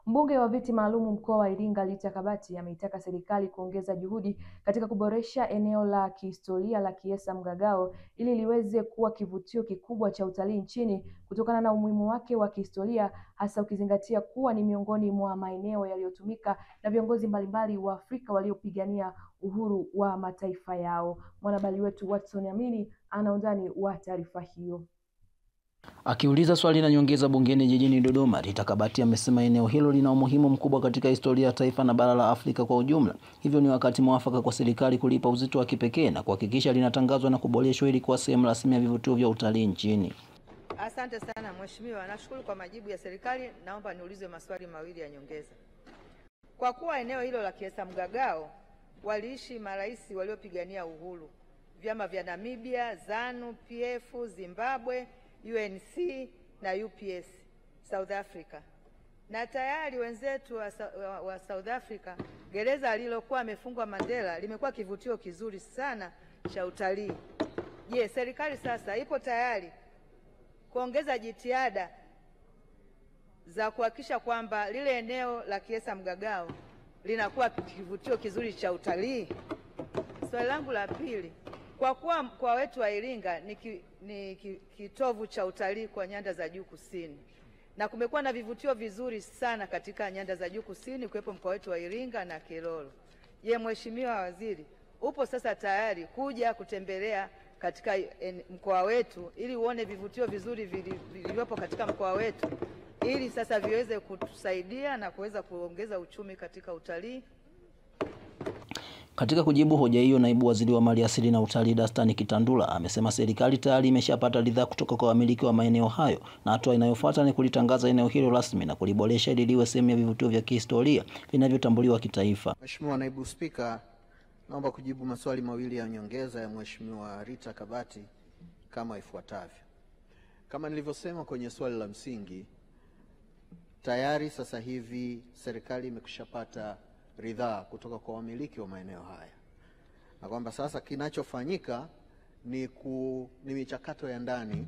Mbunge wa viti maalum mkoa wa Iringa Rita Kabati ameitaka serikali kuongeza juhudi katika kuboresha eneo la kihistoria la Kiesa Mgagao ili liweze kuwa kivutio kikubwa cha utalii nchini kutokana na umuhimu wake wa kihistoria, hasa ukizingatia kuwa ni miongoni mwa maeneo yaliyotumika na viongozi mbalimbali wa Afrika waliopigania uhuru wa mataifa yao. Mwanahabari wetu Watson Amini ana undani wa taarifa hiyo. Akiuliza swali na nyongeza bungeni jijini Dodoma, Rita Kabati amesema eneo hilo lina umuhimu mkubwa katika historia ya taifa na bara la Afrika kwa ujumla. Hivyo ni wakati mwafaka kwa serikali kulipa uzito wa kipekee na kuhakikisha linatangazwa na kuboreshwa ili kuwa sehemu rasmi ya vivutio vya utalii nchini. Asante sana mheshimiwa, nashukuru kwa majibu ya serikali. Naomba niulize maswali mawili ya nyongeza. Kwa kuwa eneo hilo la Kiesa Mgagao waliishi marais waliopigania uhuru, vyama vya Namibia, ZANU, PF, Zimbabwe, UNC na UPS South Africa, na tayari wenzetu wa South Africa, gereza alilokuwa amefungwa Mandela limekuwa kivutio kizuri sana cha utalii. Je, serikali sasa ipo tayari kuongeza jitihada za kuhakikisha kwamba lile eneo la Kiesa Mgagao linakuwa kivutio kizuri cha utalii? Swali langu la pili, kwa kuwa mkoa wetu wa Iringa ni kitovu cha utalii kwa nyanda za juu kusini, na kumekuwa na vivutio vizuri sana katika nyanda za juu kusini kuwepo mkoa wetu wa Iringa na Kilolo. Je, Mheshimiwa Waziri, upo sasa tayari kuja kutembelea katika mkoa wetu ili uone vivutio vizuri vilivyopo katika mkoa wetu ili sasa viweze kutusaidia na kuweza kuongeza uchumi katika utalii? Katika kujibu hoja hiyo, naibu waziri wa maliasili na utalii Dastan Kitandula amesema serikali tayari imeshapata ridhaa kutoka kwa wamiliki wa maeneo hayo na hatua inayofuata ni kulitangaza eneo hilo rasmi na kuliboresha ili liwe sehemu ya vivutio vya kihistoria vinavyotambuliwa kitaifa. Mheshimiwa Naibu Spika, naomba kujibu maswali mawili ya nyongeza ya Mheshimiwa Rita Kabati kama ifuatavyo. Kama nilivyosema kwenye swali la msingi, tayari sasa hivi serikali imekushapata ridhaa kutoka kwa wamiliki wa maeneo haya, na kwamba sasa kinachofanyika ni michakato ya ndani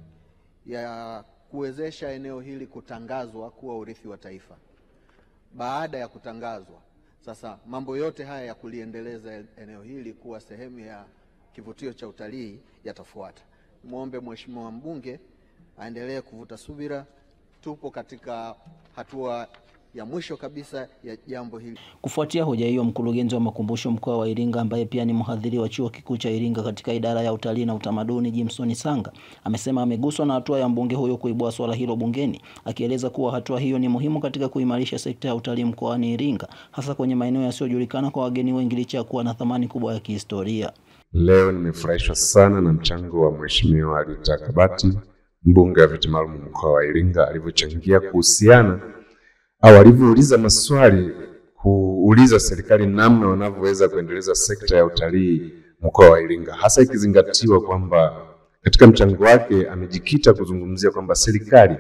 ya kuwezesha eneo hili kutangazwa kuwa urithi wa taifa. Baada ya kutangazwa, sasa mambo yote haya ya kuliendeleza eneo hili kuwa sehemu ya kivutio cha utalii yatafuata. Muombe Mheshimiwa mbunge aendelee kuvuta subira. Tupo katika hatua ya mwisho kabisa ya jambo hili. Kufuatia hoja hiyo, mkurugenzi wa makumbusho mkoa wa Iringa ambaye pia ni mhadhiri wa chuo kikuu cha Iringa katika idara ya utalii na utamaduni, Jimson Sanga, amesema ameguswa na hatua ya mbunge huyo kuibua swala hilo bungeni, akieleza kuwa hatua hiyo ni muhimu katika kuimarisha sekta ya utalii mkoani Iringa, hasa kwenye maeneo yasiyojulikana kwa wageni wengi licha ya kuwa na thamani kubwa ya kihistoria. Leo nimefurahishwa sana na mchango wa Mheshimiwa Rita Kabati, mbunge wa viti maalum mkoa wa Iringa, alivyochangia kuhusiana au alivyouliza maswali kuuliza serikali namna wanavyoweza kuendeleza sekta ya utalii mkoa wa Iringa, hasa ikizingatiwa kwamba katika mchango wake amejikita kuzungumzia kwamba serikali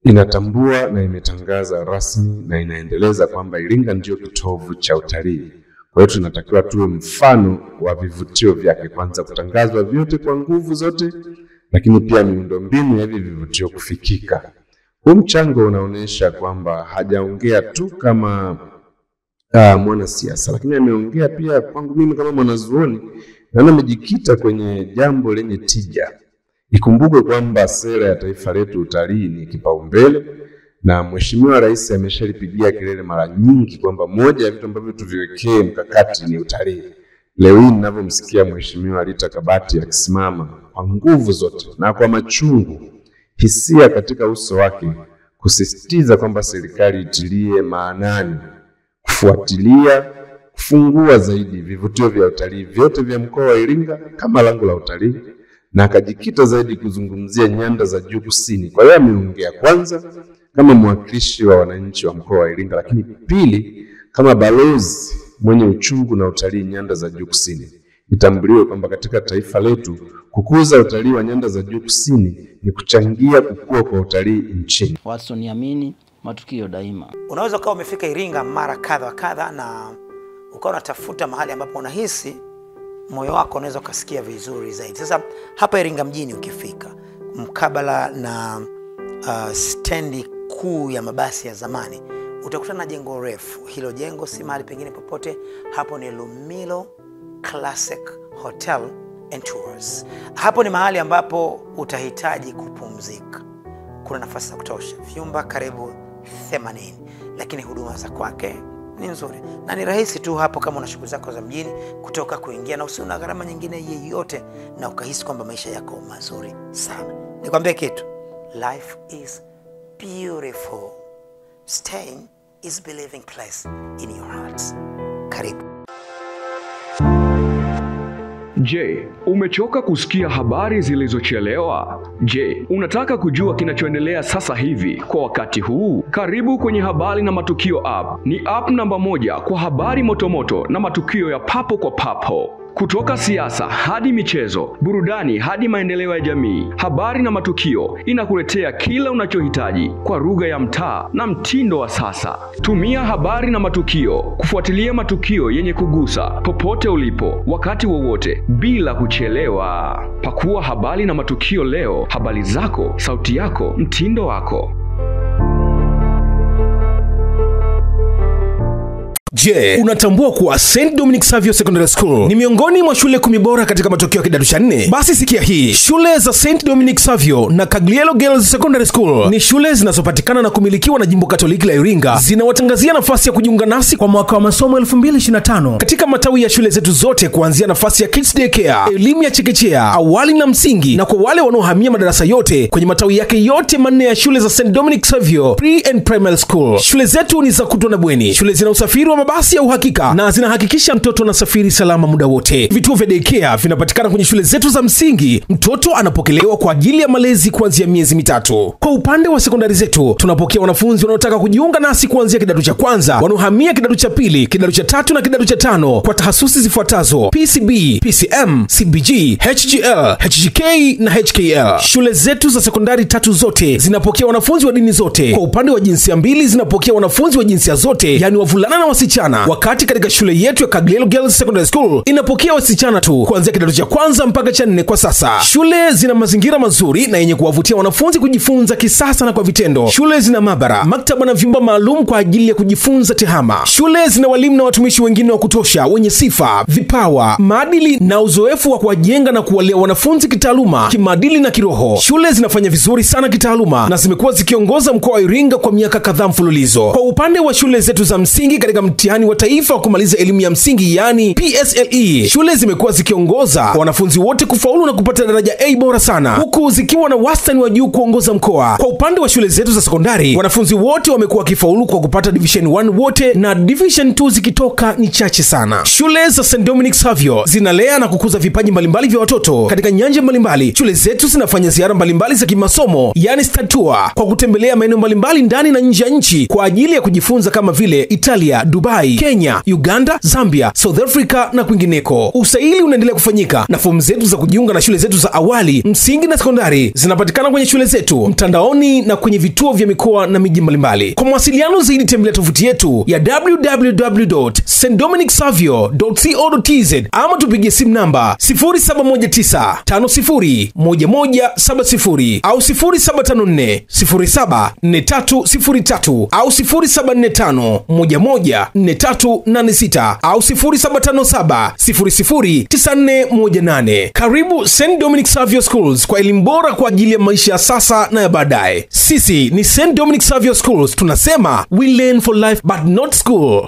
inatambua na imetangaza rasmi na inaendeleza kwamba Iringa ndio kitovu cha utalii. Kwa hiyo tunatakiwa tuwe mfano wa vivutio vyake, kwanza kutangazwa vyote kwa nguvu zote, lakini pia miundombinu ya vivutio kufikika. Huu mchango unaonesha kwamba hajaongea tu kama mwana siasa, lakini ameongea pia kwangu mimi kama mwanazuoni, na amejikita kwenye jambo lenye tija. Ikumbukwe kwamba sera ya taifa letu utalii ni kipaumbele, na Mheshimiwa Rais ameshalipigia kelele mara nyingi kwamba moja ya vitu ambavyo tuviwekee mkakati ni utalii. Leo hii ninavyomsikia Mheshimiwa Rita Kabati akisimama kwa nguvu zote na kwa machungu, hisia katika uso wake, kusisitiza kwamba serikali itilie maanani kufuatilia, kufungua zaidi vivutio vya utalii vyote vya mkoa wa Iringa kama lango la utalii, na akajikita zaidi kuzungumzia nyanda za juu kusini. Kwa hiyo ameongea kwanza kama mwakilishi wa wananchi wa mkoa wa Iringa, lakini pili kama balozi mwenye uchungu na utalii nyanda za juu kusini. Itambuliwe kwamba katika taifa letu kukuza utalii wa nyanda za juu kusini ni kuchangia kukua kwa utalii nchini. Watson Amini, Matukio Daima. Unaweza kuwa umefika Iringa mara kadha wa kadha na ukawa unatafuta mahali ambapo unahisi moyo wako unaweza kusikia vizuri zaidi. Sasa hapa Iringa mjini ukifika mkabala na stendi kuu ya mabasi ya zamani, utakutana na jengo refu. Hilo jengo si mahali pengine popote, hapo ni Lumilo Classic Hotel and Tours. Hapo ni mahali ambapo utahitaji kupumzika. Kuna nafasi za kutosha, vyumba karibu 80, lakini huduma za kwake ni nzuri na ni rahisi tu hapo kama una shughuli zako za mjini kutoka kuingia, na usina gharama nyingine yeyote, na ukahisi kwamba maisha yako mazuri sana. Nikwambie kitu, life is beautiful. Staying is believing place in your hearts. Karibu. Je, umechoka kusikia habari zilizochelewa? Je, unataka kujua kinachoendelea sasa hivi kwa wakati huu? Karibu kwenye Habari na Matukio app. Ni app namba 1 kwa habari motomoto na matukio ya papo kwa papo. Kutoka siasa hadi michezo, burudani hadi maendeleo ya jamii, Habari na Matukio inakuletea kila unachohitaji kwa lugha ya mtaa na mtindo wa sasa. Tumia Habari na Matukio kufuatilia matukio yenye kugusa popote ulipo, wakati wowote, bila kuchelewa. Pakua Habari na Matukio leo, habari zako, sauti yako, mtindo wako. Je, unatambua kuwa St. Dominic Savio Secondary School ni miongoni mwa shule 10 bora katika matokeo ya kidato cha 4? Basi sikia hii. Shule za St. Dominic Savio na Caglielo Girls Secondary School ni shule zinazopatikana na kumilikiwa na Jimbo Katoliki la Iringa. Zinawatangazia nafasi ya kujiunga nasi kwa mwaka wa masomo 2025 katika matawi ya shule zetu zote, kuanzia nafasi ya Kids Day Care, elimu ya chekechea, awali na msingi, na kwa wale wanaohamia madarasa yote kwenye matawi yake yote 4 ya shule za St. Dominic Savio Pre and Primary School. Shule zetu ni za kutwa na bweni. Shule zina usafiri wa mabasi ya uhakika na zinahakikisha mtoto anasafiri salama muda wote. Vituo vya daycare vinapatikana kwenye shule zetu za msingi. Mtoto anapokelewa kwa ajili ya malezi kuanzia miezi 3. Kwa upande wa sekondari zetu, tunapokea wanafunzi wanaotaka kujiunga nasi kuanzia kidato cha kwanza, wanaohamia kidato cha pili, kidato cha 3 na kidato cha 5 kwa tahasusi zifuatazo: PCB, PCM, CBG, HGL, HGK na HKL. Shule zetu za sekondari 3 zote zinapokea wanafunzi wa dini zote. Kwa upande wa jinsia mbili, zinapokea wanafunzi wa jinsia zote, yani wavulana na wasichana. Wakati katika shule yetu ya Caglielo Girls Secondary School inapokea wasichana tu kuanzia kidato cha kwanza mpaka cha 4 kwa sasa. Shule zina mazingira mazuri na yenye kuwavutia wanafunzi kujifunza kisasa na kwa vitendo. Shule zina maabara, maktaba na vyumba maalum kwa ajili ya kujifunza tehama. Shule zina walimu na watumishi wengine wa kutosha wenye sifa, vipawa, maadili na uzoefu wa kuwajenga na kuwalea wanafunzi kitaaluma, kimaadili na kiroho. Shule zinafanya vizuri sana kitaaluma na zimekuwa zikiongoza mkoa wa Iringa kwa miaka kadhaa mfululizo. Kwa upande wa shule zetu za msingi, katika mtihani wa taifa wa kumaliza elimu ya msingi yani PSLE, shule zimekuwa zikiongoza wanafunzi wote kufaulu na kupata daraja A bora sana, huku zikiwa na wastani wa juu kuongoza mkoa. Kwa upande wa shule zetu za sekondari, wanafunzi wote wamekuwa wakifaulu kwa kupata division 1 wote, na division 2 zikitoka ni chache sana. Shule za St. Dominic Savio zinalea na kukuza vipaji mbalimbali vya watoto katika nyanja mbalimbali. Shule zetu zinafanya ziara mbalimbali za kimasomo yani study tour, kwa kutembelea maeneo mbalimbali ndani na nje ya nchi kwa ajili ya kujifunza kama vile Italia, Dubai, Kenya, Uganda, Zambia, South Africa na kwingineko. Usaili unaendelea kufanyika na fomu zetu za kujiunga na shule zetu za awali, msingi na sekondari zinapatikana kwenye shule zetu, mtandaoni na kwenye vituo vya mikoa na miji mbalimbali. Kwa mawasiliano zaidi tembelea tovuti yetu ya www.stdominicsavio.co.tz ama tupigie simu namba 0719501170 au 0754074303 au 0745114386 au 0757009418. Karibu St. Dominic Savio Schools kwa elimu bora kwa ajili ya maisha ya sasa na ya baadaye. Sisi ni St. Dominic Savio Schools, tunasema we learn for life but not school.